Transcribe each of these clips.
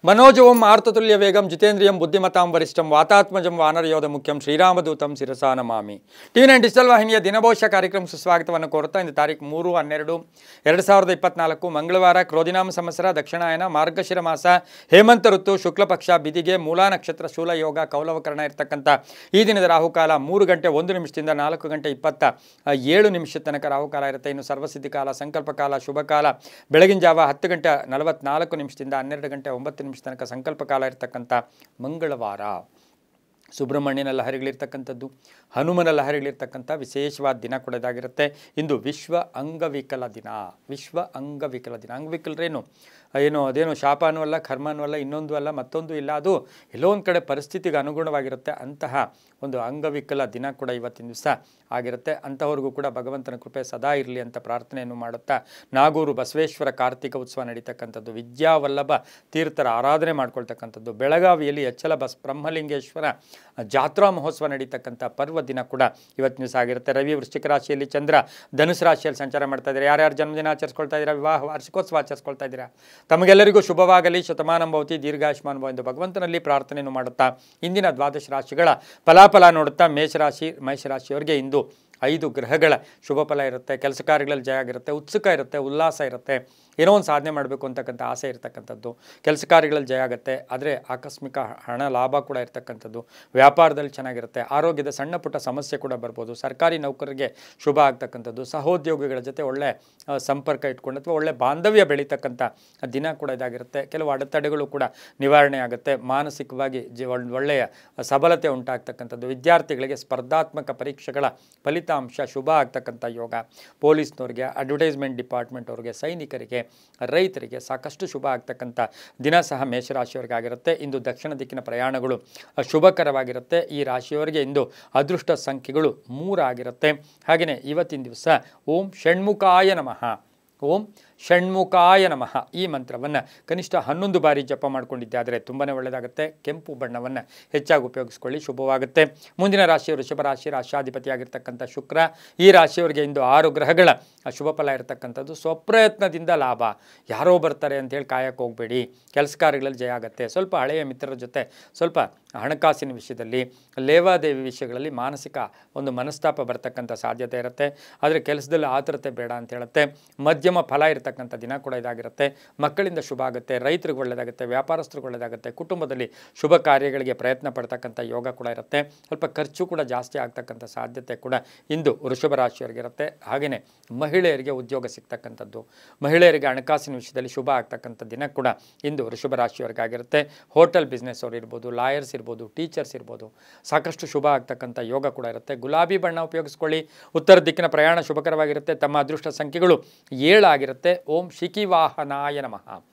मनोजवं आर्ततुल्य वेगं जितेन्द्रियं बुद्धिमतां वरिष्ठं वातात्मजं वानरयोध मुख्यं ಶ್ರೀರಾಮದೂತಂ ಶಿರಸಾ ನಮಾಮಿ ಟಿವಿ9 ಡಿಜಿಟಲ್ ವಾಹಿನಿಯ ದಿನಭವಿಷ್ಯ ಕಾರ್ಯಕ್ರಮ ಸುಸ್ವಾಗತವನ್ನು ಕೋರುತ್ತಾ ಇಂದು ತಾರೀಕು 3/12/2024 ಮಂಗಳವಾರ ಕ್ರೋಧಿನಾಮ ಸಂವತ್ಸರ ದಕ್ಷಿಣಾಯನ ಮಾರ್ಗಶಿರ ಮಾಸ ಹೇಮಂತ ಋತು ಶುಕ್ಲ ಪಕ್ಷ ಬಿದಿಗೆ ಮೂಲಾ ನಕ್ಷತ್ರ ಶೂಲ ಯೋಗ ಕೌಲವಕರಣ ಇರತಕ್ಕಂಥ ಈ ದಿನದ ರಾಹುಕಾಲ 3 ಗಂಟೆ 1 ನಿಮಿಷದಿಂದ 4 ಗಂಟೆ 27 ನಿಮಿಷ ತನಕ ರಾಹುಕಾಲ ಇರುತ್ತೆ. ಇನ್ನು ಸರ್ವಸಿದ್ಧಿ ಕಾಲ ಸಂಕಲ್ಪ ಕಾಲ ಶುಭ ಕಾಲ ಬೆಳಗಿನ ಜಾವ 10 ಗಂಟೆ 44 ನಿಮಿಷದಿಂದ 12 ಗಂಟೆ 9 ನಿಮಿಷ ತನಕ ಸಂಕಲ್ಪ ಕಾಲ ಇರತಕ್ಕಂಥ ಮಂಗಳವಾರ. ಸುಬ್ರಹ್ಮಣ್ಯನ ಲಹರಿಗಳಿರ್ತಕ್ಕಂಥದ್ದು, ಹನುಮನ ಲಹರಿಗಳಿರ್ತಕ್ಕಂಥ ವಿಶೇಷವಾದ ದಿನ ಕೂಡ ಇದಾಗಿರುತ್ತೆ. ಇಂದು ವಿಶ್ವ ಅಂಗವಿಕಲ ದಿನ. ವಿಶ್ವ ಅಂಗವಿಕಲ ದಿನ. ಅಂಗವಿಕಲರೇನು ಅದೇನು ಶಾಪನೂ ಅಲ್ಲ, ಕರ್ಮನೂ ಅಲ್ಲ, ಇನ್ನೊಂದು ಅಲ್ಲ, ಮತ್ತೊಂದು ಇಲ್ಲ. ಅದು ಎಲ್ಲೋ ಒಂದು ಕಡೆ ಪರಿಸ್ಥಿತಿಗೆ ಅನುಗುಣವಾಗಿರುತ್ತೆ. ಅಂತಹ ಒಂದು ಅಂಗವಿಕಲ ದಿನ ಕೂಡ ಇವತ್ತಿನ ದಿವಸ ಆಗಿರುತ್ತೆ. ಅಂಥವ್ರಿಗೂ ಕೂಡ ಭಗವಂತನ ಕೃಪೆ ಸದಾ ಇರಲಿ ಅಂತ ಪ್ರಾರ್ಥನೆಯನ್ನು ಮಾಡುತ್ತಾ ನಾಗೂರು ಬಸವೇಶ್ವರ ಕಾರ್ತಿಕ ಉತ್ಸವ ನಡೀತಕ್ಕಂಥದ್ದು, ವಿದ್ಯಾವಲ್ಲಭ ತೀರ್ಥರ ಆರಾಧನೆ ಮಾಡ್ಕೊಳ್ತಕ್ಕಂಥದ್ದು, ಬೆಳಗಾವಿಯಲ್ಲಿ ಎಚ್ಚಲ ಬ್ರಹ್ಮಲಿಂಗೇಶ್ವರ ಜಾತ್ರಾ ಮಹೋತ್ಸವ ನಡೀತಕ್ಕಂಥ ಪರ್ವ ದಿನ ಕೂಡ ಇವತ್ತಿನ ದಿವಸ ಆಗಿರುತ್ತೆ. ರವಿ ವೃಶ್ಚಿಕ ರಾಶಿಯಲ್ಲಿ, ಚಂದ್ರ ಧನುಸು ರಾಶಿಯಲ್ಲಿ ಸಂಚಾರ ಮಾಡ್ತಾ ಇದ್ದಾರೆ. ಯಾರ್ಯಾರು ಜನ್ಮದಿನ ಆಚರಿಸ್ಕೊಳ್ತಾ ಇದ್ದೀರಾ, ವಿವಾಹ ವಾರ್ಷಿಕೋತ್ಸವ ಆಚರಿಸ್ಕೊಳ್ತಾ ಇದ್ದೀರಾ, ತಮಗೆಲ್ಲರಿಗೂ ಶುಭವಾಗಲಿ, ಶತಮಾನಂ ಭವತಿ, ದೀರ್ಘಾಯುಷ್ಮಾನ್ ಭವ ಎಂದು ಭಗವಂತನಲ್ಲಿ ಪ್ರಾರ್ಥನೆಯನ್ನು ಮಾಡುತ್ತಾ ಇಂದಿನ ದ್ವಾದಶ ರಾಶಿಗಳ ಫಲಾಫಲ ನೋಡುತ್ತಾ ಮೇಷರಾಶಿ ಮೇಷರಾಶಿಯವರಿಗೆ ಇಂದು 5 ಗ್ರಹಗಳ ಶುಭ ಫಲ ಇರುತ್ತೆ. ಕೆಲಸ ಕಾರ್ಯಗಳಲ್ಲಿ ಜಯ ಆಗಿರುತ್ತೆ, ಉತ್ಸುಕ ಇರುತ್ತೆ, ಉಲ್ಲಾಸ ಇರುತ್ತೆ, ಏನೋ ಒಂದು ಸಾಧನೆ ಮಾಡಬೇಕು ಅಂತಕ್ಕಂಥ ಆಸೆ ಇರತಕ್ಕಂಥದ್ದು. ಕೆಲಸ ಕಾರ್ಯಗಳಲ್ಲಿ ಜಯ ಆಗುತ್ತೆ, ಆದರೆ ಆಕಸ್ಮಿಕ ಹಣ ಲಾಭ ಕೂಡ ಇರತಕ್ಕಂಥದ್ದು. ವ್ಯಾಪಾರದಲ್ಲಿ ಚೆನ್ನಾಗಿರುತ್ತೆ. ಆರೋಗ್ಯದ ಸಣ್ಣ ಪುಟ್ಟ ಸಮಸ್ಯೆ ಕೂಡ ಬರ್ಬೋದು. ಸರ್ಕಾರಿ ನೌಕರರಿಗೆ ಶುಭ ಆಗ್ತಕ್ಕಂಥದ್ದು. ಸಹೋದ್ಯೋಗಿಗಳ ಜೊತೆ ಒಳ್ಳೆ ಸಂಪರ್ಕ ಇಟ್ಕೊಂಡು ಅಥವಾ ಒಳ್ಳೆ ಬಾಂಧವ್ಯ ಬೆಳೀತಕ್ಕಂಥ ದಿನ ಕೂಡ ಇದಾಗಿರುತ್ತೆ. ಕೆಲವು ಅಡೆತಡೆಗಳು ಕೂಡ ನಿವಾರಣೆ ಆಗುತ್ತೆ. ಮಾನಸಿಕವಾಗಿ ಒಳ್ಳೆಯ ಸಬಲತೆ ಉಂಟಾಗ್ತಕ್ಕಂಥದ್ದು. ವಿದ್ಯಾರ್ಥಿಗಳಿಗೆ ಸ್ಪರ್ಧಾತ್ಮಕ ಪರೀಕ್ಷೆಗಳ ಫಲಿತಾಂಶ ಶುಭ ಆಗ್ತಕ್ಕಂಥ ಯೋಗ. ಪೊಲೀಸ್ನವ್ರಿಗೆ, ಅಡ್ವರ್ಟೈಸ್ಮೆಂಟ್ ಡಿಪಾರ್ಟ್ಮೆಂಟ್ ಅವ್ರಿಗೆ, ಸೈನಿಕರಿಗೆ, ರೈತರಿಗೆ ಸಾಕಷ್ಟು ಶುಭ ಆಗ್ತಕ್ಕಂಥ ದಿನ ಸಹ ಮೇಷರಾಶಿಯವರಿಗೆ ಆಗಿರುತ್ತೆ. ಇಂದು ದಕ್ಷಿಣ ದಿಕ್ಕಿನ ಪ್ರಯಾಣಗಳು ಶುಭಕರವಾಗಿರುತ್ತೆ. ಈ ರಾಶಿಯವರಿಗೆ ಇಂದು ಅದೃಷ್ಟ ಸಂಖ್ಯೆಗಳು 3 ಆಗಿರುತ್ತೆ. ಹಾಗೆಯೇ ಇವತ್ತಿನ ದಿವಸ ಓಂ ಷಣ್ಮುಖಾಯ ನಮಃ, ಓಂ ಷಣ್ಮುಖಾಯ ನಮಃ ಈ ಮಂತ್ರವನ್ನು ಕನಿಷ್ಠ 11 ಬಾರಿ ಜಪ ಮಾಡಿಕೊಂಡಿದ್ದೆ ಆದರೆ ತುಂಬಾ ಒಳ್ಳೆಯದಾಗುತ್ತೆ. ಕೆಂಪು ಬಣ್ಣವನ್ನು ಹೆಚ್ಚಾಗಿ ಉಪಯೋಗಿಸ್ಕೊಳ್ಳಿ, ಶುಭವಾಗುತ್ತೆ. ಮುಂದಿನ ರಾಶಿಯವರು ವೃಷಭ ರಾಶಿ, ರಾಶಾಧಿಪತಿಯಾಗಿರ್ತಕ್ಕಂಥ ಶುಕ್ರ. ಈ ರಾಶಿಯವರಿಗೆ ಇಂದು 6 ಗ್ರಹಗಳ ಶುಭ ಫಲ ಇರತಕ್ಕಂಥದ್ದು. ಸ್ವಪ್ರಯತ್ನದಿಂದ ಲಾಭ. ಯಾರೋ ಬರ್ತಾರೆ ಅಂತೇಳಿ ಕಾಯಕ್ಕೆ ಹೋಗಬೇಡಿ. ಕೆಲಸ ಕಾರ್ಯಗಳಲ್ಲಿ ಜಯ ಆಗುತ್ತೆ. ಸ್ವಲ್ಪ ಹಳೆಯ ಮಿತ್ರರ ಜೊತೆ ಸ್ವಲ್ಪ ಹಣಕಾಸಿನ ವಿಷಯದಲ್ಲಿ, ಲೇವಾದೇವಿ ವಿಷಯಗಳಲ್ಲಿ ಮಾನಸಿಕ ಒಂದು ಮನಸ್ತಾಪ ಬರ್ತಕ್ಕಂಥ ಸಾಧ್ಯತೆ ಇರುತ್ತೆ. ಆದರೆ ಕೆಲಸದಲ್ಲಿ ಆತುರತೆ ಬೇಡ ಅಂತ ಹೇಳುತ್ತೆ. ಮಧ್ಯಮ ಫಲ ಇರತಕ್ಕಂಥ ದಿನ ಕೂಡ ಇದಾಗಿರುತ್ತೆ. ಮಕ್ಕಳಿಂದ ಶುಭ ಆಗುತ್ತೆ, ರೈತರಿಗೆ ಒಳ್ಳೆಯದಾಗುತ್ತೆ, ವ್ಯಾಪಾರಸ್ಥರಿಗೆ ಒಳ್ಳೆಯದಾಗುತ್ತೆ. ಕುಟುಂಬದಲ್ಲಿ ಶುಭ ಕಾರ್ಯಗಳಿಗೆ ಪ್ರಯತ್ನ ಪಡ್ತಕ್ಕಂಥ ಯೋಗ ಕೂಡ ಇರುತ್ತೆ. ಸ್ವಲ್ಪ ಖರ್ಚು ಕೂಡ ಜಾಸ್ತಿ ಆಗ್ತಕ್ಕಂಥ ಸಾಧ್ಯತೆ ಕೂಡ ಇಂದು ವೃಷಭ ರಾಶಿಯವರಿಗಿರುತ್ತೆ. ಹಾಗೆಯೇ ಮಹಿಳೆಯರಿಗೆ ಉದ್ಯೋಗ ಸಿಗ್ತಕ್ಕಂಥದ್ದು, ಮಹಿಳೆಯರಿಗೆ ಹಣಕಾಸಿನ ವಿಷಯದಲ್ಲಿ ಶುಭ ಆಗ್ತಕ್ಕಂಥ ದಿನ ಕೂಡ ಇಂದು ವೃಷಭ ರಾಶಿಯವರಿಗಾಗಿರುತ್ತೆ. ಹೋಟೆಲ್ ಬಿಸ್ನೆಸ್ ಅವರು ಇರ್ಬೋದು, ಲಾಯರ್ಸ್ ಇರ್ಬೋದು, ಟೀಚರ್ಸ್ ಇರ್ಬೋದು, ಸಾಕಷ್ಟು ಶುಭ ಆಗ್ತಕ್ಕಂಥ ಯೋಗ ಕೂಡ ಇರುತ್ತೆ. ಗುಲಾಬಿ ಬಣ್ಣ ಉಪಯೋಗಿಸ್ಕೊಳ್ಳಿ. ಉತ್ತರ ದಿಕ್ಕಿನ ಪ್ರಯಾಣ ಶುಭಕರವಾಗಿರುತ್ತೆ. ತಮ್ಮ ಅದೃಷ್ಟ ಸಂಖ್ಯೆಗಳು 7 ಆಗಿರುತ್ತೆ. ಓಂ ಶಿಖಿವಾಹನಾಯ ನಮಃ,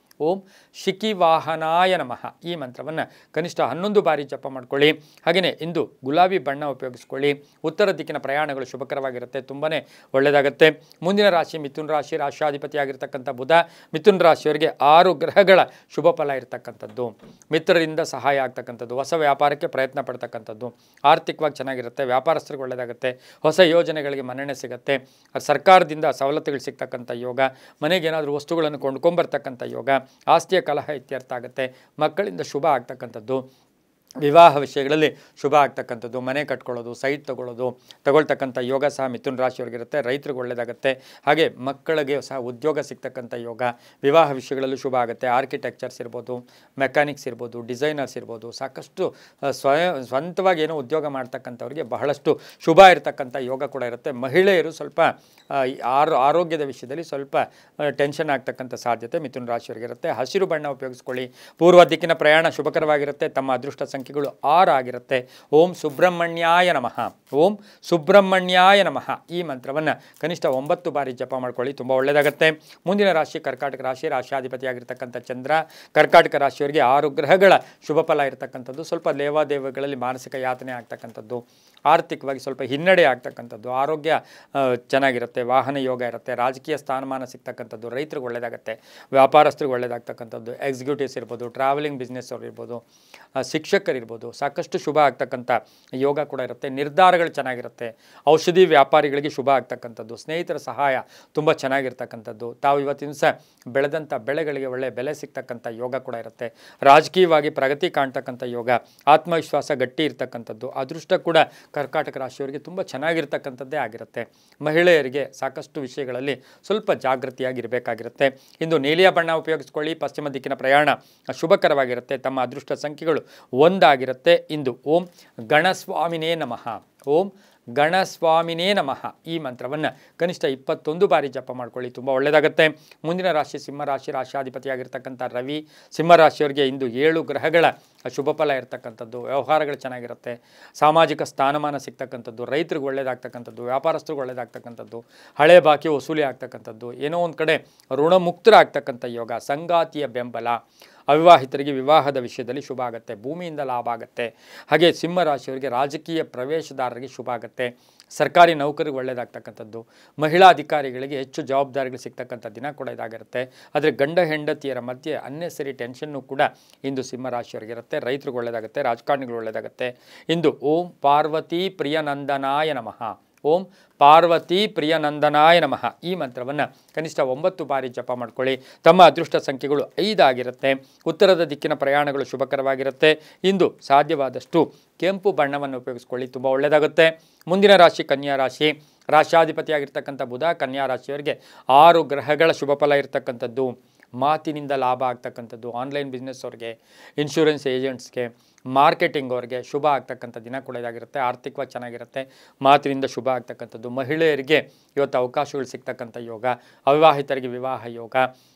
ಓಂ ಶಿಖಿವಾಹನಾಯ ನಮಃ ಈ ಮಂತ್ರವನ್ನು ಕನಿಷ್ಠ 11 ಬಾರಿ ಜಪ ಮಾಡ್ಕೊಳ್ಳಿ. ಹಾಗೆಯೇ ಇಂದು ಗುಲಾಬಿ ಬಣ್ಣ ಉಪಯೋಗಿಸ್ಕೊಳ್ಳಿ. ಉತ್ತರ ದಿಕ್ಕಿನ ಪ್ರಯಾಣಗಳು ಶುಭಕರವಾಗಿರುತ್ತೆ, ತುಂಬಾ ಒಳ್ಳೆಯದಾಗುತ್ತೆ. ಮುಂದಿನ ರಾಶಿ ಮಿಥುನ ರಾಶಿ, ರಾಶಾಧಿಪತಿಯಾಗಿರ್ತಕ್ಕಂಥ ಬುಧ. ಮಿಥುನ ರಾಶಿಯವರಿಗೆ 6 ಗ್ರಹಗಳ ಶುಭ ಫಲ ಇರತಕ್ಕಂಥದ್ದು. ಮಿತ್ರರಿಂದ ಸಹಾಯ ಆಗ್ತಕ್ಕಂಥದ್ದು, ಹೊಸ ವ್ಯಾಪಾರಕ್ಕೆ ಪ್ರಯತ್ನ ಪಡ್ತಕ್ಕಂಥದ್ದು, ಆರ್ಥಿಕವಾಗಿ ಚೆನ್ನಾಗಿರುತ್ತೆ. ವ್ಯಾಪಾರಸ್ಥರಿಗೆ ಒಳ್ಳೆಯದಾಗುತ್ತೆ. ಹೊಸ ಯೋಜನೆಗಳಿಗೆ ಮನ್ನಣೆ ಸಿಗುತ್ತೆ. ಸರ್ಕಾರದಿಂದ ಸವಲತ್ತುಗಳು ಸಿಗ್ತಕ್ಕಂಥ ಯೋಗ. ಮನೆಗೇನಾದರೂ ವಸ್ತುಗಳನ್ನು ಕೊಂಡ್ಕೊಂಬರ್ತಕ್ಕಂಥ ಯೋಗ. ಆಸ್ತಿಯ ಕಲಹ ಇತ್ಯರ್ಥ ಆಗುತ್ತೆ. ಮಕ್ಕಳಿಂದ ಶುಭ ಆಗ್ತಕ್ಕಂಥದ್ದು. ವಿವಾಹ ವಿಷಯಗಳಲ್ಲಿ ಶುಭ ಆಗ್ತಕ್ಕಂಥದ್ದು. ಮನೆ ಕಟ್ಕೊಳ್ಳೋದು, ಸೈಟ್ ತಗೊಳ್ತಕ್ಕಂಥ ಯೋಗ ಸಹ ಮಿಥುನ ರಾಶಿಯವರಿಗಿರುತ್ತೆ. ರೈತರಿಗೆ ಒಳ್ಳೆಯದಾಗುತ್ತೆ. ಹಾಗೆ ಮಕ್ಕಳಿಗೆ ಸಹ ಉದ್ಯೋಗ ಸಿಗ್ತಕ್ಕಂಥ ಯೋಗ. ವಿವಾಹ ವಿಷಯಗಳಲ್ಲೂ ಶುಭ ಆಗುತ್ತೆ. ಆರ್ಕಿಟೆಕ್ಚರ್ಸ್ ಇರ್ಬೋದು, ಮೆಕ್ಯಾನಿಕ್ಸ್ ಇರ್ಬೋದು, ಡಿಸೈನರ್ಸ್ ಇರ್ಬೋದು, ಸಾಕಷ್ಟು ಸ್ವಂತವಾಗಿ ಏನೋ ಉದ್ಯೋಗ ಮಾಡ್ತಕ್ಕಂಥವ್ರಿಗೆ ಬಹಳಷ್ಟು ಶುಭ ಇರತಕ್ಕಂಥ ಯೋಗ ಕೂಡ ಇರುತ್ತೆ. ಮಹಿಳೆಯರು ಸ್ವಲ್ಪ ಆರೋಗ್ಯದ ವಿಷಯದಲ್ಲಿ ಸ್ವಲ್ಪ ಟೆನ್ಷನ್ ಆಗ್ತಕ್ಕಂಥ ಸಾಧ್ಯತೆ ಮಿಥುನ ರಾಶಿಯವರಿಗಿರುತ್ತೆ. ಹಸಿರು ಬಣ್ಣ ಉಪಯೋಗಿಸ್ಕೊಳ್ಳಿ. ಪೂರ್ವ ದಿಕ್ಕಿನ ಪ್ರಯಾಣ ಶುಭಕರವಾಗಿರುತ್ತೆ. ತಮ್ಮ ಅದೃಷ್ಟ ಸಂಖ್ಯೆಗಳು 6 ಆಗಿರುತ್ತೆ. ಓಂ ಸುಬ್ರಹ್ಮಣ್ಯಾಯ ನಮಃ, ಓಂ ಸುಬ್ರಹ್ಮಣ್ಯಾಯ ನಮಃ ಈ ಮಂತ್ರವನ್ನು ಕನಿಷ್ಠ 9 ಬಾರಿ ಜಪ ಮಾಡ್ಕೊಳ್ಳಿ, ತುಂಬ ಒಳ್ಳೆಯದಾಗುತ್ತೆ. ಮುಂದಿನ ರಾಶಿ ಕರ್ಕಾಟಕ ರಾಶಿ, ರಾಶಾಧಿಪತಿಯಾಗಿರ್ತಕ್ಕಂಥ ಚಂದ್ರ. ಕರ್ಕಾಟಕ ರಾಶಿಯವರಿಗೆ 6 ಗ್ರಹಗಳ ಶುಭ ಫಲ ಇರತಕ್ಕಂಥದ್ದು. ಸ್ವಲ್ಪ ಲೇವಾದೇವಿಗಳಲ್ಲಿ ಮಾನಸಿಕ ಯಾತನೆ ಆಗ್ತಕ್ಕಂಥದ್ದು, ಆರ್ಥಿಕವಾಗಿ ಸ್ವಲ್ಪ ಹಿನ್ನಡೆ ಆಗ್ತಕ್ಕಂಥದ್ದು. ಆರೋಗ್ಯ ಚೆನ್ನಾಗಿರುತ್ತೆ. ವಾಹನ ಯೋಗ ಇರುತ್ತೆ. ರಾಜಕೀಯ ಸ್ಥಾನಮಾನ ಸಿಗ್ತಕ್ಕಂಥದ್ದು. ರೈತರಿಗೆ ಒಳ್ಳೆಯದಾಗುತ್ತೆ. ವ್ಯಾಪಾರಸ್ಥರಿಗೆ ಒಳ್ಳೆಯದಾಗ್ತಕ್ಕಂಥದ್ದು. ಎಕ್ಸಿಕ್ಯೂಟಿವ್ಸ್ ಇರ್ಬೋದು, ಟ್ರಾವೆಲಿಂಗ್ ಬಿಸ್ನೆಸ್ ಅವ್ರು ಇರ್ಬೋದು, ಶಿಕ್ಷಕ ಶಿಕ್ಷಕರಿರ್ಬೋದು, ಸಾಕಷ್ಟು ಶುಭ ಆಗ್ತಕ್ಕಂಥ ಯೋಗ ಕೂಡ ಇರುತ್ತೆ. ನಿರ್ಧಾರಗಳು ಚೆನ್ನಾಗಿರುತ್ತೆ. ಔಷಧಿ ವ್ಯಾಪಾರಿಗಳಿಗೆ ಶುಭ ಆಗ್ತಕ್ಕಂಥದ್ದು, ಸ್ನೇಹಿತರ ಸಹಾಯ ತುಂಬ ಚೆನ್ನಾಗಿರ್ತಕ್ಕಂಥದ್ದು, ತಾವು ಇವತ್ತಿನ ದಿವಸ ಬೆಳೆದಂಥ ಬೆಳೆಗಳಿಗೆ ಒಳ್ಳೆಯ ಬೆಲೆ ಸಿಗ್ತಕ್ಕಂಥ ಯೋಗ ಕೂಡ ಇರುತ್ತೆ. ರಾಜಕೀಯವಾಗಿ ಪ್ರಗತಿ ಕಾಣ್ತಕ್ಕಂಥ ಯೋಗ, ಆತ್ಮವಿಶ್ವಾಸ ಗಟ್ಟಿ ಇರ್ತಕ್ಕಂಥದ್ದು, ಅದೃಷ್ಟ ಕೂಡ ಕರ್ಕಾಟಕ ರಾಶಿಯವರಿಗೆ ತುಂಬ ಚೆನ್ನಾಗಿರ್ತಕ್ಕಂಥದ್ದೇ ಆಗಿರುತ್ತೆ. ಮಹಿಳೆಯರಿಗೆ ಸಾಕಷ್ಟು ವಿಷಯಗಳಲ್ಲಿ ಸ್ವಲ್ಪ ಜಾಗೃತಿಯಾಗಿರಬೇಕಾಗಿರುತ್ತೆ. ಇಂದು ನೀಲಿಯ ಬಣ್ಣ ಉಪಯೋಗಿಸ್ಕೊಳ್ಳಿ. ಪಶ್ಚಿಮ ದಿಕ್ಕಿನ ಪ್ರಯಾಣ ಶುಭಕರವಾಗಿರುತ್ತೆ. ತಮ್ಮ ಅದೃಷ್ಟ ಸಂಖ್ಯೆಗಳು 1 ಆಗಿರುತ್ತೆ. ಇಂದು ಓಂ ಗಣಸ್ವಾಮಿನೇ ನಮಃ, ಓಂ ಗಣಸ್ವಾಮಿನೇ ನಮಃ ಈ ಮಂತ್ರವನ್ನು ಕನಿಷ್ಠ 21 ಬಾರಿ ಜಪ ಮಾಡ್ಕೊಳ್ಳಿ, ತುಂಬ ಒಳ್ಳೆಯದಾಗುತ್ತೆ. ಮುಂದಿನ ರಾಶಿ ಸಿಂಹರಾಶಿ, ರಾಶಿಯಾಧಿಪತಿಯಾಗಿರ್ತಕ್ಕಂಥ ರವಿ. ಸಿಂಹರಾಶಿಯವರಿಗೆ ಇಂದು 7 ಗ್ರಹಗಳ ಶುಭ ಫಲ ಇರ್ತಕ್ಕಂಥದ್ದು, ವ್ಯವಹಾರಗಳು ಚೆನ್ನಾಗಿರುತ್ತೆ, ಸಾಮಾಜಿಕ ಸ್ಥಾನಮಾನ ಸಿಗ್ತಕ್ಕಂಥದ್ದು, ರೈತರಿಗೆ ಒಳ್ಳೆಯದಾಗ್ತಕ್ಕಂಥದ್ದು, ವ್ಯಾಪಾರಸ್ಥರಿಗೆ ಒಳ್ಳೆಯದಾಗ್ತಕ್ಕಂಥದ್ದು, ಹಳೆ ಬಾಕಿ ವಸೂಲಿ ಆಗ್ತಕ್ಕಂಥದ್ದು, ಏನೋ ಒಂದು ಕಡೆ ಋಣಮುಕ್ತರಾಗ್ತಕ್ಕಂಥ ಯೋಗ, ಸಂಗಾತಿಯ ಬೆಂಬಲ, ಅವಿವಾಹಿತರಿಗೆ ವಿವಾಹದ ವಿಷಯದಲ್ಲಿ ಶುಭ ಆಗುತ್ತೆ, ಭೂಮಿಯಿಂದ ಲಾಭ ಆಗುತ್ತೆ. ಹಾಗೆ ಸಿಂಹರಾಶಿಯವರಿಗೆ ರಾಜಕೀಯ ಪ್ರವೇಶದಾರರಿಗೆ ಶುಭ ಆಗುತ್ತೆ, ಸರ್ಕಾರಿ ನೌಕರಿಗೆ ಒಳ್ಳೆಯದಾಗ್ತಕ್ಕಂಥದ್ದು, ಮಹಿಳಾ ಅಧಿಕಾರಿಗಳಿಗೆ ಹೆಚ್ಚು ಜವಾಬ್ದಾರಿಗಳು ಸಿಗ್ತಕ್ಕಂಥ ದಿನ ಕೂಡ ಇದಾಗಿರುತ್ತೆ. ಆದರೆ ಗಂಡ ಹೆಂಡತಿಯರ ಮಧ್ಯೆ ಅನ್ನೆಸರಿ ಟೆನ್ಷನ್ನು ಕೂಡ ಇಂದು ಸಿಂಹರಾಶಿಯವರಿಗಿರುತ್ತೆ. ರೈತರಿಗೆ ಒಳ್ಳೆಯದಾಗುತ್ತೆ, ರಾಜಕಾರಣಿಗಳು ಒಳ್ಳೆಯದಾಗುತ್ತೆ. ಇಂದು ಓಂ ಪಾರ್ವತಿ ಪ್ರಿಯನಂದನಾಯ ನಮಃ, ಓಂ ಪಾರ್ವತಿ ಪ್ರಿಯನಂದನಾಯ ನಮಃ ಈ ಮಂತ್ರವನ್ನು ಕನಿಷ್ಠ 9 ಬಾರಿ ಜಪ ಮಾಡ್ಕೊಳ್ಳಿ. ತಮ್ಮ ಅದೃಷ್ಟ ಸಂಖ್ಯೆಗಳು 5 ಆಗಿರುತ್ತೆ. ಉತ್ತರದ ದಿಕ್ಕಿನ ಪ್ರಯಾಣಗಳು ಶುಭಕರವಾಗಿರುತ್ತೆ. ಇಂದು ಸಾಧ್ಯವಾದಷ್ಟು ಕೆಂಪು ಬಣ್ಣವನ್ನು ಉಪಯೋಗಿಸ್ಕೊಳ್ಳಿ, ತುಂಬ ಒಳ್ಳೆಯದಾಗುತ್ತೆ. ಮುಂದಿನ ರಾಶಿ ಕನ್ಯಾ ರಾಶಿ, ರಾಶಿಯಾಧಿಪತಿಯಾಗಿರ್ತಕ್ಕಂಥ ಬುಧ. ಕನ್ಯಾ ರಾಶಿಯವರಿಗೆ 6 ಗ್ರಹಗಳ ಶುಭ ಫಲ ಇರತಕ್ಕಂಥದ್ದು, ಮಾತಿನಿಂದ ಲಾಭ ಆಗ್ತಕ್ಕಂಥದ್ದು, ಆನ್ಲೈನ್ ಬಿಸ್ನೆಸ್ ಅವ್ರಿಗೆ, ಇನ್ಶೂರೆನ್ಸ್ ಏಜೆಂಟ್ಸ್ಗೆ, ಮಾರ್ಕೆಟಿಂಗ್ ಅವ್ರಿಗೆ ಶುಭ ಆಗ್ತಕ್ಕಂಥ ದಿನ ಕೂಡ ಇದಾಗಿರುತ್ತೆ. ಆರ್ಥಿಕವಾಗಿ ಚೆನ್ನಾಗಿರುತ್ತೆ, ಮಾತಿನಿಂದ ಶುಭ ಆಗ್ತಕ್ಕಂಥದ್ದು. ಮಹಿಳೆಯರಿಗೆ ಇವತ್ತು ಅವಕಾಶಗಳು ಸಿಗ್ತಕ್ಕಂಥ ಯೋಗ, ಅವಿವಾಹಿತರಿಗೆ ವಿವಾಹ ಯೋಗ,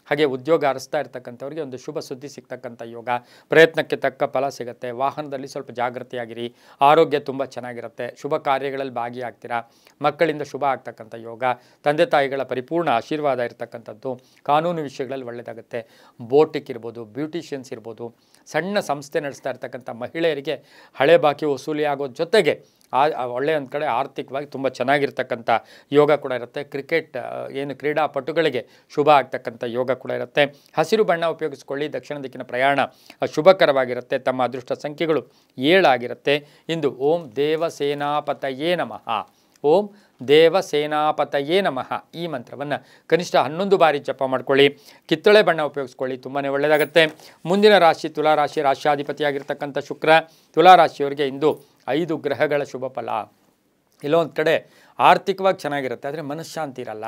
ಹಾಗೆ ಉದ್ಯೋಗ ಅರಸ್ತಾ ಇರ್ತಕ್ಕಂಥವ್ರಿಗೆ ಒಂದು ಶುಭ ಸುದ್ದಿ ಸಿಗ್ತಕ್ಕಂಥ ಯೋಗ, ಪ್ರಯತ್ನಕ್ಕೆ ತಕ್ಕ ಫಲ ಸಿಗುತ್ತೆ. ವಾಹನದಲ್ಲಿ ಸ್ವಲ್ಪ ಜಾಗೃತಿಯಾಗಿರಿ, ಆರೋಗ್ಯ ತುಂಬ ಚೆನ್ನಾಗಿರುತ್ತೆ, ಶುಭ ಕಾರ್ಯಗಳಲ್ಲಿ ಭಾಗಿಯಾಗ್ತೀರಾ, ಮಕ್ಕಳಿಂದ ಶುಭ ಆಗ್ತಕ್ಕಂಥ ಯೋಗ, ತಂದೆ ತಾಯಿಗಳ ಪರಿಪೂರ್ಣ ಆಶೀರ್ವಾದ ಇರ್ತಕ್ಕಂಥದ್ದು, ಕಾನೂನು ವಿಷಯಗಳಲ್ಲಿ ಒಳ್ಳೆಯದಾಗುತ್ತೆ. ಬೋಟಿಕ್ ಇರ್ಬೋದು, ಬ್ಯೂಟಿಷಿಯನ್ಸ್ ಇರ್ಬೋದು, ಸಣ್ಣ ಸಂಸ್ಥೆ ನಡೆಸ್ತಾ ಇರ್ತಕ್ಕಂಥ ಮಹಿಳೆಯರಿಗೆ ಹಳೆ ಬಾಕಿ ವಸೂಲಿ ಆಗೋದ್ರ ಜೊತೆಗೆ ಒಳ್ಳೆಯ ಒಂದು ಕಡೆ ಆರ್ಥಿಕವಾಗಿ ತುಂಬ ಚೆನ್ನಾಗಿರ್ತಕ್ಕಂಥ ಯೋಗ ಕೂಡ ಇರುತ್ತೆ. ಕ್ರಿಕೆಟ್ ಏನು ಕ್ರೀಡಾಪಟುಗಳಿಗೆ ಶುಭ ಆಗ್ತಕ್ಕಂಥ ಯೋಗ ಕೂಡ ಇರುತ್ತೆ. ಹಸಿರು ಬಣ್ಣ ಉಪಯೋಗಿಸ್ಕೊಳ್ಳಿ. ದಕ್ಷಿಣ ದಿಕ್ಕಿನ ಪ್ರಯಾಣ ಶುಭಕರವಾಗಿರುತ್ತೆ. ತಮ್ಮ ಅದೃಷ್ಟ ಸಂಖ್ಯೆಗಳು 7 ಆಗಿರುತ್ತೆ. ಇಂದು ಓಂ ದೇವಸೇನಾಪತಯೇ ನಮಃ, ಓಂ ದೇವಸೇನಾಪತಯೇ ನಮಃ ಈ ಮಂತ್ರವನ್ನು ಕನಿಷ್ಠ 11 ಬಾರಿ ಜಪ ಮಾಡ್ಕೊಳ್ಳಿ. ಕಿತ್ತಳೆ ಬಣ್ಣ ಉಪಯೋಗಿಸ್ಕೊಳ್ಳಿ, ತುಂಬಾ ಒಳ್ಳೆಯದಾಗುತ್ತೆ. ಮುಂದಿನ ರಾಶಿ ತುಲಾರಾಶಿ, ರಾಶಿಯಾಧಿಪತಿಯಾಗಿರ್ತಕ್ಕಂಥ ಶುಕ್ರ. ತುಲಾರಾಶಿಯವರಿಗೆ ಇಂದು 5 ಗ್ರಹಗಳ ಶುಭ ಫಲ. ಇಲ್ಲೊಂದು ಕಡೆ ಆರ್ಥಿಕವಾಗಿ ಚೆನ್ನಾಗಿರುತ್ತೆ, ಆದರೆ ಮನಃಶಾಂತಿ ಇರಲ್ಲ,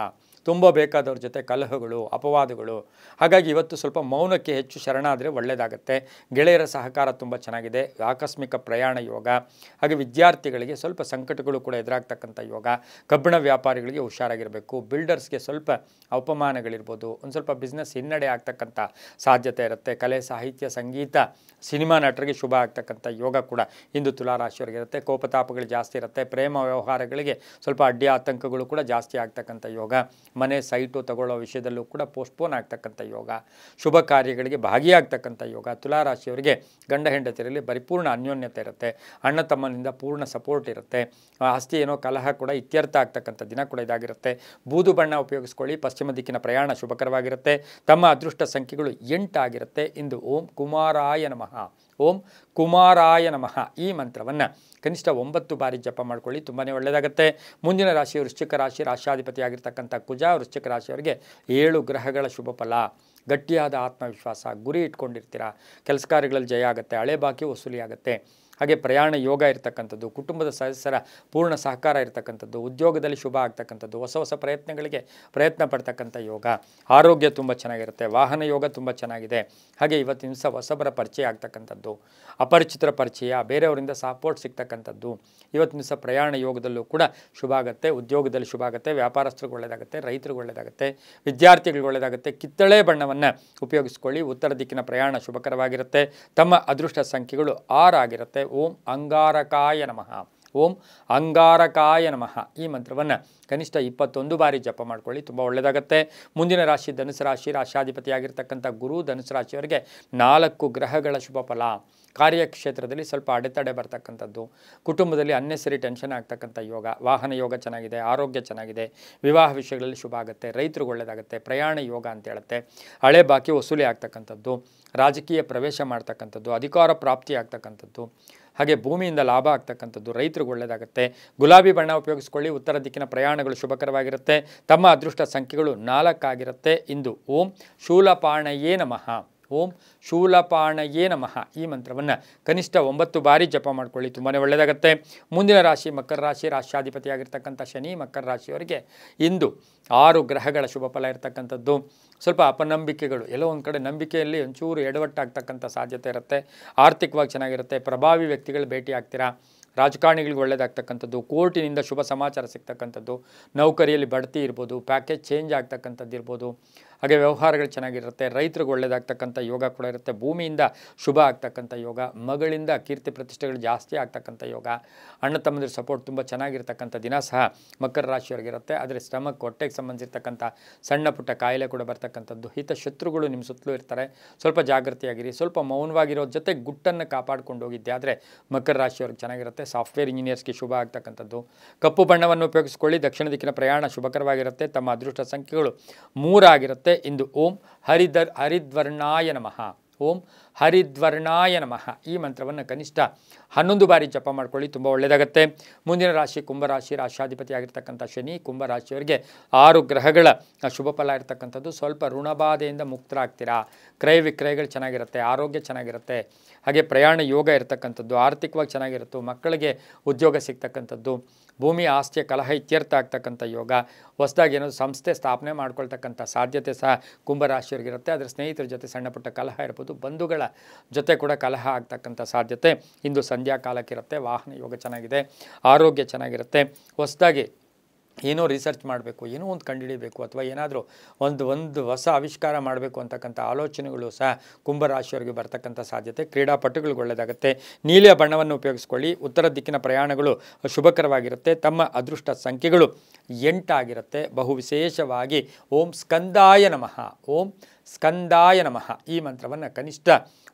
ತುಂಬ ಬೇಕಾದವ್ರ ಜೊತೆ ಕಲಹಗಳು, ಅಪವಾದಗಳು. ಹಾಗಾಗಿ ಇವತ್ತು ಸ್ವಲ್ಪ ಮೌನಕ್ಕೆ ಹೆಚ್ಚು ಶರಣಾದರೆ ಒಳ್ಳೆಯದಾಗುತ್ತೆ. ಗೆಳೆಯರ ಸಹಕಾರ ತುಂಬ ಚೆನ್ನಾಗಿದೆ. ಆಕಸ್ಮಿಕ ಪ್ರಯಾಣ ಯೋಗ. ಹಾಗೆ ವಿದ್ಯಾರ್ಥಿಗಳಿಗೆ ಸ್ವಲ್ಪ ಸಂಕಟಗಳು ಕೂಡ ಎದುರಾಗ್ತಕ್ಕಂಥ ಯೋಗ. ಕಬ್ಬಿಣ ವ್ಯಾಪಾರಿಗಳಿಗೆ ಹುಷಾರಾಗಿರಬೇಕು. ಬಿಲ್ಡರ್ಸ್ಗೆ ಸ್ವಲ್ಪ ಅವಮಾನಗಳಿರ್ಬೋದು, ಒಂದು ಸ್ವಲ್ಪ ಬಿಸ್ನೆಸ್ ಹಿನ್ನಡೆ ಆಗ್ತಕ್ಕಂಥ ಸಾಧ್ಯತೆ ಇರುತ್ತೆ. ಕಲೆ, ಸಾಹಿತ್ಯ, ಸಂಗೀತ, ಸಿನಿಮಾ ನಟರಿಗೆ ಶುಭ ಆಗ್ತಕ್ಕಂಥ ಯೋಗ ಕೂಡ ಇಂದು ತುಲಾರಾಶಿಯವರಿಗಿರುತ್ತೆ. ಕೋಪತಾಪಗಳು ಜಾಸ್ತಿ ಇರುತ್ತೆ. ಪ್ರೇಮ ವ್ಯವಹಾರಗಳಿಗೆ ಸ್ವಲ್ಪ ಅಡ್ಡಿ ಆತಂಕಗಳು ಕೂಡ ಜಾಸ್ತಿ ಆಗ್ತಕ್ಕಂಥ ಯೋಗ. ಮನೆ ಸೈಟು ತಗೊಳ್ಳೋ ವಿಷಯದಲ್ಲೂ ಕೂಡ ಪೋಸ್ಟ್ಪೋನ್ ಆಗ್ತಕ್ಕಂಥ ಯೋಗ. ಶುಭ ಕಾರ್ಯಗಳಿಗೆ ಭಾಗಿಯಾಗ್ತಕ್ಕಂಥ ಯೋಗ. ತುಲಾರಾಶಿಯವರಿಗೆ ಗಂಡ ಹೆಂಡತಿಯರಲ್ಲಿ ಪರಿಪೂರ್ಣ ಅನ್ಯೋನ್ಯತೆ ಇರುತ್ತೆ. ಅಣ್ಣ ತಮ್ಮನಿಂದ ಪೂರ್ಣ ಸಪೋರ್ಟ್ ಇರುತ್ತೆ. ಆಸ್ತಿ ಏನೋ ಕಲಹ ಕೂಡ ಇತ್ಯರ್ಥ ಆಗ್ತಕ್ಕಂಥ ದಿನ ಕೂಡ ಇದಾಗಿರುತ್ತೆ. ಬೂದು ಬಣ್ಣ ಉಪಯೋಗಿಸ್ಕೊಳ್ಳಿ. ಪಶ್ಚಿಮ ದಿಕ್ಕಿನ ಪ್ರಯಾಣ ಶುಭಕರವಾಗಿರುತ್ತೆ. ತಮ್ಮ ಅದೃಷ್ಟ ಸಂಖ್ಯೆಗಳು 8 ಆಗಿರುತ್ತೆ. ಇಂದು ಓಂ ಕುಮಾರಾಯ ನಮಃ, ಓಂ ಕುಮಾರಾಯ ನಮಃ ಈ ಮಂತ್ರವನ್ನು ಕನಿಷ್ಠ 9 ಬಾರಿ ಜಪ ಮಾಡ್ಕೊಳ್ಳಿ, ತುಂಬಾ ಒಳ್ಳೆಯದಾಗುತ್ತೆ. ಮುಂದಿನ ರಾಶಿ ವೃಶ್ಚಿಕ ರಾಶಿ, ರಾಶಿಯಾಧಿಪತಿಯಾಗಿರ್ತಕ್ಕಂಥ ಕುಜ. ವೃಶ್ಚಿಕ ರಾಶಿಯವರಿಗೆ 7 ಗ್ರಹಗಳ ಶುಭ ಫಲ. ಗಟ್ಟಿಯಾದ ಆತ್ಮವಿಶ್ವಾಸ, ಗುರಿ ಇಟ್ಕೊಂಡಿರ್ತೀರ, ಕೆಲಸ ಕಾರ್ಯಗಳಲ್ಲಿ ಜಯ ಆಗುತ್ತೆ, ಹಳೆ ಬಾಕಿ ವಸೂಲಿ ಆಗುತ್ತೆ. ಹಾಗೆ ಪ್ರಯಾಣ ಯೋಗ ಇರತಕ್ಕಂಥದ್ದು, ಕುಟುಂಬದ ಸದಸ್ಯರ ಪೂರ್ಣ ಸಹಕಾರ ಇರತಕ್ಕಂಥದ್ದು, ಉದ್ಯೋಗದಲ್ಲಿ ಶುಭ ಆಗ್ತಕ್ಕಂಥದ್ದು, ಹೊಸ ಹೊಸ ಪ್ರಯತ್ನಗಳಿಗೆ ಪ್ರಯತ್ನ ಪಡ್ತಕ್ಕಂಥ ಯೋಗ. ಆರೋಗ್ಯ ತುಂಬ ಚೆನ್ನಾಗಿರುತ್ತೆ. ವಾಹನ ಯೋಗ ತುಂಬ ಚೆನ್ನಾಗಿದೆ. ಹಾಗೆ ಇವತ್ತಿನ ದಿವಸ ಹೊಸಬರ ಪರಿಚಯ ಆಗ್ತಕ್ಕಂಥದ್ದು, ಅಪರಿಚಿತರ ಪರಿಚಯ, ಬೇರೆಯವರಿಂದ ಸಪೋರ್ಟ್ ಸಿಗ್ತಕ್ಕಂಥದ್ದು. ಇವತ್ತಿನ ದಿವಸ ಪ್ರಯಾಣ ಯೋಗದಲ್ಲೂ ಕೂಡ ಶುಭ ಆಗುತ್ತೆ. ಉದ್ಯೋಗದಲ್ಲಿ ಶುಭ ಆಗುತ್ತೆ. ವ್ಯಾಪಾರಸ್ಥರಿಗೆ ಒಳ್ಳೆಯದಾಗುತ್ತೆ, ರೈತರಿಗೆ ಒಳ್ಳೆಯದಾಗುತ್ತೆ, ವಿದ್ಯಾರ್ಥಿಗಳಿಗೆ ಒಳ್ಳೆಯದಾಗುತ್ತೆ. ಕಿತ್ತಳೆ ಬಣ್ಣವನ್ನು ಉಪಯೋಗಿಸ್ಕೊಳ್ಳಿ. ಉತ್ತರ ದಿಕ್ಕಿನ ಪ್ರಯಾಣ ಶುಭಕರವಾಗಿರುತ್ತೆ. ತಮ್ಮ ಅದೃಷ್ಟ ಸಂಖ್ಯೆಗಳು 6 ಆಗಿರುತ್ತೆ. ಓಂ ಅಂಗಾರಕಾಯ ನಮಃ, ಓಂ ಅಂಗಾರಕಾಯ ನಮಃ ಈ ಮಂತ್ರವನ್ನು ಕನಿಷ್ಠ 21 ಬಾರಿ ಜಪ ಮಾಡ್ಕೊಳ್ಳಿ, ತುಂಬ ಒಳ್ಳೆಯದಾಗುತ್ತೆ. ಮುಂದಿನ ರಾಶಿ ಧನುಸು ರಾಶಿ, ರಾಶಿಯಾಧಿಪತಿಯಾಗಿರ್ತಕ್ಕಂಥ ಗುರು. ಧನುಸು ರಾಶಿಯವರಿಗೆ 4 ಗ್ರಹಗಳ ಶುಭ ಫಲ. ಕಾರ್ಯಕ್ಷೇತ್ರದಲ್ಲಿ ಸ್ವಲ್ಪ ಅಡೆತಡೆ ಬರ್ತಕ್ಕಂಥದ್ದು, ಕುಟುಂಬದಲ್ಲಿ ಅನ್ನೆಸರಿ ಟೆನ್ಷನ್ ಆಗ್ತಕ್ಕಂಥ ಯೋಗ, ವಾಹನ ಯೋಗ ಚೆನ್ನಾಗಿದೆ, ಆರೋಗ್ಯ ಚೆನ್ನಾಗಿದೆ, ವಿವಾಹ ವಿಷಯಗಳಲ್ಲಿ ಶುಭ ಆಗುತ್ತೆ, ರೈತರಿಗೆ ಒಳ್ಳೆಯದಾಗುತ್ತೆ, ಪ್ರಯಾಣ ಯೋಗ ಅಂತ ಹೇಳುತ್ತೆ, ಹಳೆ ಬಾಕಿ ವಸೂಲಿ ಆಗ್ತಕ್ಕಂಥದ್ದು, ರಾಜಕೀಯ ಪ್ರವೇಶ ಮಾಡ್ತಕ್ಕಂಥದ್ದು, ಅಧಿಕಾರ ಪ್ರಾಪ್ತಿ ಆಗ್ತಕ್ಕಂಥದ್ದು, ಹಾಗೆ ಭೂಮಿಯಿಂದ ಲಾಭ ಆಗ್ತಕ್ಕಂಥದ್ದು, ರೈತರಿಗೆ ಒಳ್ಳೆಯದಾಗುತ್ತೆ. ಗುಲಾಬಿ ಬಣ್ಣ ಉಪಯೋಗಿಸ್ಕೊಳ್ಳಿ. ಉತ್ತರ ದಿಕ್ಕಿನ ಪ್ರಯಾಣಗಳು ಶುಭಕರವಾಗಿರುತ್ತೆ. ತಮ್ಮ ಅದೃಷ್ಟ ಸಂಖ್ಯೆಗಳು 4 ಆಗಿರುತ್ತೆ. ಇಂದು ಓಂ ಶೂಲಪಾಣಯೇ ನಮಃ, ಓಂ ಶೂಲಪಾಣಯೇ ನಮಃ ಈ ಮಂತ್ರವನ್ನು ಕನಿಷ್ಠ 9 ಬಾರಿ ಜಪ ಮಾಡ್ಕೊಳ್ಳಿ, ತುಂಬಾ ಒಳ್ಳೆಯದಾಗುತ್ತೆ. ಮುಂದಿನ ರಾಶಿ ಮಕರ ರಾಶಿ. ರಾಶ್ಯಾಧಿಪತಿಯಾಗಿರ್ತಕ್ಕಂಥ ಶನಿ ಮಕರ ರಾಶಿಯವರಿಗೆ ಇಂದು 6 ಗ್ರಹಗಳ ಶುಭ ಫಲ ಇರತಕ್ಕಂಥದ್ದು. ಸ್ವಲ್ಪ ಅಪನಂಬಿಕೆಗಳು, ಎಲ್ಲೋ ಒಂದು ಕಡೆ ನಂಬಿಕೆಯಲ್ಲಿ ಒಂಚೂರು ಎಡವಟ್ಟಾಗ್ತಕ್ಕಂಥ ಸಾಧ್ಯತೆ ಇರುತ್ತೆ. ಆರ್ಥಿಕವಾಗಿ ಚೆನ್ನಾಗಿರುತ್ತೆ. ಪ್ರಭಾವಿ ವ್ಯಕ್ತಿಗಳು ಭೇಟಿ ಆಗ್ತೀರಾ. ರಾಜಕಾರಣಿಗಳಿಗೆ ಒಳ್ಳೆಯದಾಗ್ತಕ್ಕಂಥದ್ದು, ಕೋರ್ಟಿನಿಂದ ಶುಭ ಸಮಾಚಾರ ಸಿಗ್ತಕ್ಕಂಥದ್ದು, ನೌಕರಿಯಲ್ಲಿ ಬಡ್ತಿ ಇರ್ಬೋದು, ಪ್ಯಾಕೇಜ್ ಚೇಂಜ್ ಆಗ್ತಕ್ಕಂಥದ್ದು ಇರ್ಬೋದು, ಹಾಗೆ ವ್ಯವಹಾರಗಳು ಚೆನ್ನಾಗಿರುತ್ತೆ. ರೈತರಿಗೆ ಒಳ್ಳೆಯದಾಗ್ತಕ್ಕಂಥ ಯೋಗ ಕೂಡ ಇರುತ್ತೆ. ಭೂಮಿಯಿಂದ ಶುಭ ಆಗ್ತಕ್ಕಂಥ ಯೋಗ, ಮಗಳಿಂದ ಕೀರ್ತಿ ಪ್ರತಿಷ್ಠೆಗಳು ಜಾಸ್ತಿ ಆಗ್ತಕ್ಕಂಥ ಯೋಗ, ಅಣ್ಣ ತಮ್ಮಂದಿರ ಸಪೋರ್ಟ್ ತುಂಬ ಚೆನ್ನಾಗಿರ್ತಕ್ಕಂಥ ದಿನ ಸಹ ಮಕರ ರಾಶಿಯವರಿಗಿರುತ್ತೆ. ಆದರೆ ಶ್ರಮಕ್ಕೆ ಹೊಟ್ಟೆಗೆ ಸಂಬಂಧಿಸಿರ್ತಕ್ಕಂಥ ಸಣ್ಣ ಪುಟ್ಟ ಕಾಯಿಲೆ ಕೂಡ ಬರ್ತಕ್ಕಂಥದ್ದು. ಹಿತಶತ್ರುಗಳು ನಿಮ್ಮ ಸುತ್ತಲೂ ಇರ್ತಾರೆ, ಸ್ವಲ್ಪ ಜಾಗೃತಿಯಾಗಿರಿ. ಸ್ವಲ್ಪ ಮೌನವಾಗಿರೋ ಜೊತೆ ಗುಟ್ಟನ್ನು ಕಾಪಾಡ್ಕೊಂಡು ಹೋಗಿದ್ದೆ ಆದರೆ ಮಕರ ರಾಶಿಯವ್ರಿಗೆ ಚೆನ್ನಾಗಿರುತ್ತೆ. ಸಾಫ್ಟ್ವೇರ್ ಇಂಜಿನಿಯರ್ಸ್ಗೆ ಶುಭ ಆಗ್ತಕ್ಕಂಥದ್ದು. ಕಪ್ಪು ಬಣ್ಣವನ್ನು ಉಪಯೋಗಿಸ್ಕೊಳ್ಳಿ. ದಕ್ಷಿಣ ದಿಕ್ಕಿನ ಪ್ರಯಾಣ ಶುಭಕರವಾಗಿರುತ್ತೆ. ತಮ್ಮ ಅದೃಷ್ಟ ಸಂಖ್ಯೆಗಳು 3 ಆಗಿರುತ್ತೆ. ಇಂದು ಓಂ ಹರಿದ್ವರ್ಣಾಯ ನಮಃ, ಓಂ ಹರಿದ್ವರ್ಣಾಯ ನಮಃ ಈ ಮಂತ್ರವನ್ನು ಕನಿಷ್ಠ 11 ಬಾರಿ ಜಪ ಮಾಡ್ಕೊಳ್ಳಿ, ತುಂಬ ಒಳ್ಳೆಯದಾಗುತ್ತೆ. ಮುಂದಿನ ರಾಶಿ ಕುಂಭರಾಶಿ. ರಾಶ್ಯಾಧಿಪತಿ ಆಗಿರ್ತಕ್ಕಂಥ ಶನಿ ಕುಂಭರಾಶಿಯವರಿಗೆ 6 ಗ್ರಹಗಳ ಶುಭ ಫಲ ಇರತಕ್ಕಂಥದ್ದು. ಸ್ವಲ್ಪ ಋಣಬಾಧೆಯಿಂದ ಮುಕ್ತರಾಗ್ತೀರಾ. ಕ್ರಯ ವಿಕ್ರಯಗಳು ಚೆನ್ನಾಗಿರುತ್ತೆ, ಆರೋಗ್ಯ ಚೆನ್ನಾಗಿರುತ್ತೆ, ಹಾಗೆ ಪ್ರಯಾಣ ಯೋಗ ಇರತಕ್ಕಂಥದ್ದು, ಆರ್ಥಿಕವಾಗಿ ಚೆನ್ನಾಗಿರುತ್ತೆ, ಮಕ್ಕಳಿಗೆ ಉದ್ಯೋಗ ಸಿಗ್ತಕ್ಕಂಥದ್ದು, ಭೂಮಿ ಆಸ್ತಿಯ ಕಲಹ ಇತ್ಯರ್ಥ ಆಗ್ತಕ್ಕಂಥ ಯೋಗ, ಹೊಸದಾಗಿ ಏನಾದರೂ ಸಂಸ್ಥೆ ಸ್ಥಾಪನೆ ಮಾಡ್ಕೊಳ್ತಕ್ಕಂಥ ಸಾಧ್ಯತೆ ಸಹ ಕುಂಭರಾಶಿಯವರಿಗಿರುತ್ತೆ. ಅದರ ಸ್ನೇಹಿತರ ಜೊತೆ ಸಣ್ಣ ಪುಟ್ಟ ಕಲಹ ಇರ್ಬೋದು, ಬಂಧುಗಳ ಜೊತೆ ಕೂಡ ಕಲಹ ಆಗ್ತಕ್ಕಂಥ ಸಾಧ್ಯತೆ ಇಂದು ಸಂಧ್ಯಾ ಕಾಲಕ್ಕಿರುತ್ತೆ. ವಾಹನ ಯೋಗ ಚೆನ್ನಾಗಿದೆ, ಆರೋಗ್ಯ ಚೆನ್ನಾಗಿರುತ್ತೆ. ಹೊಸದಾಗಿ ಏನೋ ರಿಸರ್ಚ್ ಮಾಡಬೇಕು, ಏನೋ ಒಂದು ಕಂಡುಹಿಡಿಯಬೇಕು, ಅಥವಾ ಏನಾದರೂ ಒಂದು ಹೊಸ ಆವಿಷ್ಕಾರ ಮಾಡಬೇಕು ಅಂತಕ್ಕಂಥ ಆಲೋಚನೆಗಳು ಸಹ ಕುಂಭರಾಶಿಯವರಿಗೆ ಬರ್ತಕ್ಕಂಥ ಸಾಧ್ಯತೆ. ಕ್ರೀಡಾಪಟುಗಳಿಗೆ ಒಳ್ಳೆಯದಾಗುತ್ತೆ. ನೀಲಿಯ ಬಣ್ಣವನ್ನು ಉಪಯೋಗಿಸ್ಕೊಳ್ಳಿ. ಉತ್ತರ ದಿಕ್ಕಿನ ಪ್ರಯಾಣಗಳು ಶುಭಕರವಾಗಿರುತ್ತೆ. ತಮ್ಮ ಅದೃಷ್ಟ ಸಂಖ್ಯೆಗಳು 8 ಆಗಿರುತ್ತೆ. ಬಹು ವಿಶೇಷವಾಗಿ ಓಂ ಸ್ಕಂದಾಯ ನಮಃ, ಓಂ ಸ್ಕಂದಾಯ ನಮಃ ಈ ಮಂತ್ರವನ್ನು ಕನಿಷ್ಠ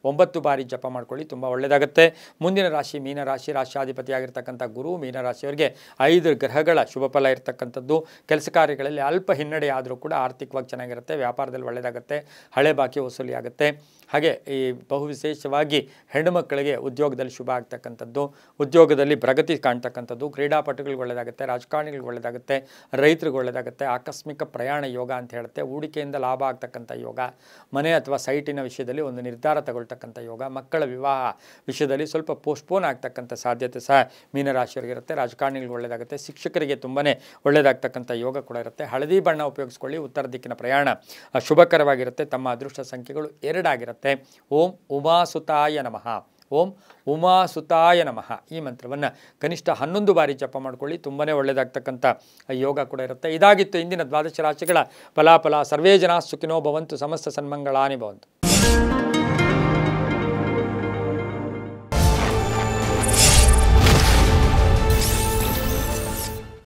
9 ಬಾರಿ ಜಪ ಮಾಡ್ಕೊಳ್ಳಿ, ತುಂಬ ಒಳ್ಳೆಯದಾಗುತ್ತೆ. ಮುಂದಿನ ರಾಶಿ ಮೀನರಾಶಿ. ರಾಶ್ಯಾಧಿಪತಿಯಾಗಿರ್ತಕ್ಕಂಥ ಗುರು ಮೀನರಾಶಿಯವರಿಗೆ 5 ಗ್ರಹಗಳ ಶುಭ ಫಲ ಇರತಕ್ಕಂಥದ್ದು. ಕೆಲಸ ಕಾರ್ಯಗಳಲ್ಲಿ ಅಲ್ಪ ಹಿನ್ನಡೆ ಆದರೂ ಕೂಡ ಆರ್ಥಿಕವಾಗಿ ಚೆನ್ನಾಗಿರುತ್ತೆ. ವ್ಯಾಪಾರದಲ್ಲಿ ಒಳ್ಳೆಯದಾಗುತ್ತೆ. ಹಳೆ ಬಾಕಿ ವಸೂಲಿ ಆಗುತ್ತೆ. ಹಾಗೆ ಈ ಬಹು ವಿಶೇಷವಾಗಿ ಹೆಣ್ಣುಮಕ್ಕಳಿಗೆ ಉದ್ಯೋಗದಲ್ಲಿ ಶುಭ ಆಗ್ತಕ್ಕಂಥದ್ದು, ಉದ್ಯೋಗದಲ್ಲಿ ಪ್ರಗತಿ ಕಾಣ್ತಕ್ಕಂಥದ್ದು, ಕ್ರೀಡಾಪಟುಗಳಿಗೆ ಒಳ್ಳೆಯದಾಗುತ್ತೆ, ರಾಜಕಾರಣಿಗಳಿಗೆ ಒಳ್ಳೆಯದಾಗುತ್ತೆ, ರೈತರಿಗೆ ಒಳ್ಳೆಯದಾಗುತ್ತೆ. ಆಕಸ್ಮಿಕ ಪ್ರಯಾಣ ಯೋಗ ಅಂತ ಹೇಳುತ್ತೆ. ಹೂಡಿಕೆಯಿಂದ ಲಾಭ ಆಗ್ತಕ್ಕಂಥ ಯೋಗ, ಮನೆ ಅಥವಾ ಸೈಟಿನ ವಿಷಯದಲ್ಲಿ ಒಂದು ನಿರ್ಧಾರ ತಗೊಳ್ತಕ್ಕಂಥ ಯೋಗ, ಮಕ್ಕಳ ವಿವಾಹ ವಿಷಯದಲ್ಲಿ ಸ್ವಲ್ಪ ಪೋಸ್ಟ್ಪೋನ್ ಆಗ್ತಕ್ಕಂಥ ಸಾಧ್ಯತೆ ಸಹ ಮೀನರಾಶಿಯವರಿಗಿರುತ್ತೆ. ರಾಜಕಾರಣಿಗಳಿಗೆ ಒಳ್ಳೆಯದಾಗುತ್ತೆ. ಶಿಕ್ಷಕರಿಗೆ ತುಂಬಾ ಒಳ್ಳೆಯದಾಗ್ತಕ್ಕಂಥ ಯೋಗ ಕೂಡ ಇರುತ್ತೆ. ಹಳದಿ ಬಣ್ಣ ಉಪಯೋಗಿಸ್ಕೊಳ್ಳಿ. ಉತ್ತರ ದಿಕ್ಕಿನ ಪ್ರಯಾಣ ಶುಭಕರವಾಗಿರುತ್ತೆ. ತಮ್ಮ ಅದೃಷ್ಟ ಸಂಖ್ಯೆಗಳು 2 ಆಗಿರುತ್ತೆ. ಓಂ ಉಮಾಸುತಾಯ ನಮಃ, ಓಂ ಉಮಾಸುತಾಯ ನಮಃ ಈ ಮಂತ್ರವನ್ನು ಕನಿಷ್ಠ 11 ಬಾರಿ ಜಪ ಮಾಡ್ಕೊಳ್ಳಿ, ತುಂಬಾ ಒಳ್ಳೆಯದಾಗ್ತಕ್ಕಂಥ ಯೋಗ ಕೂಡ ಇರುತ್ತೆ. ಇದಾಗಿತ್ತು ಇಂದಿನ ದ್ವಾದಶ ರಾಶಿಗಳ ಫಲಾಫಲ. ಸರ್ವೇ ಜನ ಸುಖಿನೋ ಭವಂತು, ಸಮಸ್ತ ಸನ್ಮಂಗಳಾನಿ ಭವಂತು.